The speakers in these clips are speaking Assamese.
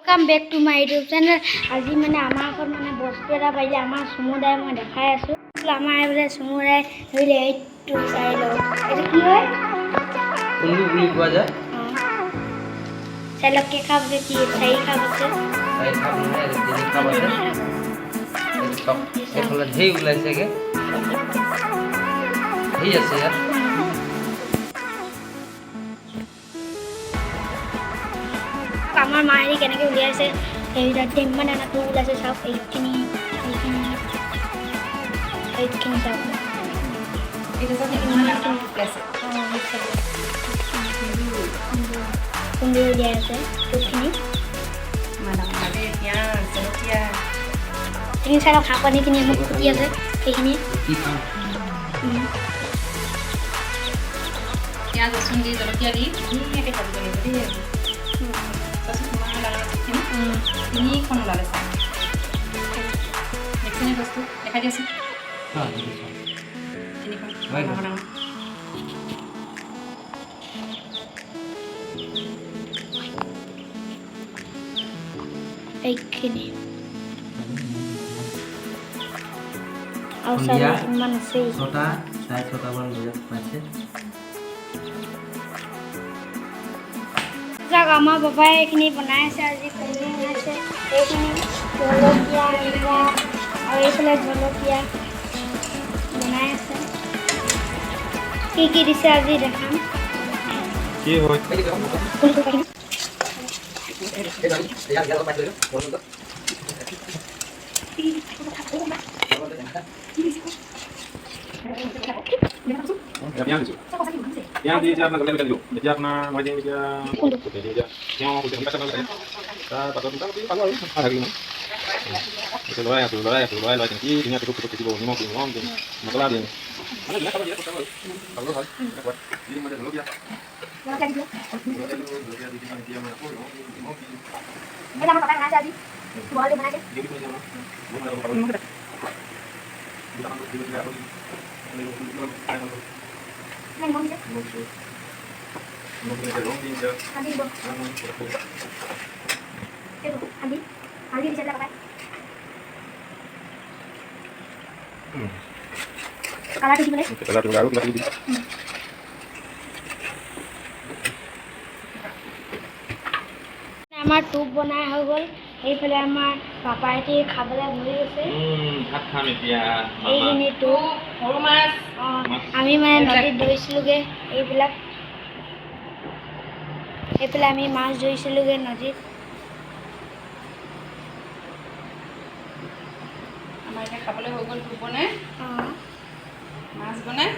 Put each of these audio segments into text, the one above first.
Welcome back to my YouTube channel. আজি মানে আমাৰ ঘৰত মানে বস্তু এটা পাইলে আমাৰ সমুদায় মই দেখাই আছো আমাৰ এইবিলাক সমুদায় ধৰিলে এইটো চাই লওক এটা কি হয় কুন্দু বুলি কোৱা যায় চাই লওক কি খাব আছে কি চাই খাব আছে চাই খাব নহয় তিনি খাব আছে সব এফালে ধেই ওলাইছেগে ধেই আছে ইয়াত আমাৰ মায়ে কেনেকৈ উলিয়াইছে সেইবিলাক ইমান এটা টু ওলাইছে চাওক এইখিনি চাওক কুন্দু উলিয়াই আছে টুখিনি তিনি চাওক শাক পানীখিনি আমাক ফুটি আছে সেইখিনি পিঁয়াজ ৰচুন দি জলকীয়া দি ধুনীয়াকৈ কাটিব লাগিব দেই তাৰপিছত তোমাৰ তিনিখন ওলালে চাই দেখিছেনে বস্তু দেখাই দিয়াচোন তিনিখন ডাঙৰ ডাঙৰ এইখিনি আৰু ইমান আছে ছটা চাৰে ছটামান বজাত পাইছে যাক আমাৰ বাবাই এইখিনি বনাই আছে আজি কুন্দু বনাইছে এইখিনি জলকীয়া আৰু এইফালে জলকীয়া বনাই আছে কি দিছে আজি দেখাম কি হয় yang di jalan kalau kita dulu jadi apa namanya dia dia yang mau kita baca kita baca kita tapi kalau ada lagi itu loh ya tinggi ini tutup di bawah ini mau masalah dia mana dia kalau dia kalau hal buat ini mana dulu ya kita mau pakai nasi aja boleh mana aja আমাৰ টুপ বনাই হৈ গ'ল এইফালে আমাৰ পাপাইটি খাবলৈ ধৰি আছে ভাত খাম এতিয়া এইখিনি টুপ সৰু মাছ আমি মানে নদীত ধৰিছিলোঁগৈ এইবিলাক এইফালে আমি মাছ ধৰিছিলোঁগৈ নদীত আমাৰ এতিয়া খাবলৈ হৈ গ'ল টুপ বনাই মাছ বনাই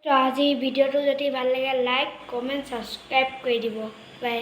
তো আজি ভিডিঅ'টো যদি ভাল লাগে লাইক কমেণ্ট ছাবস্ক্ৰাইব কৰি দিব বাই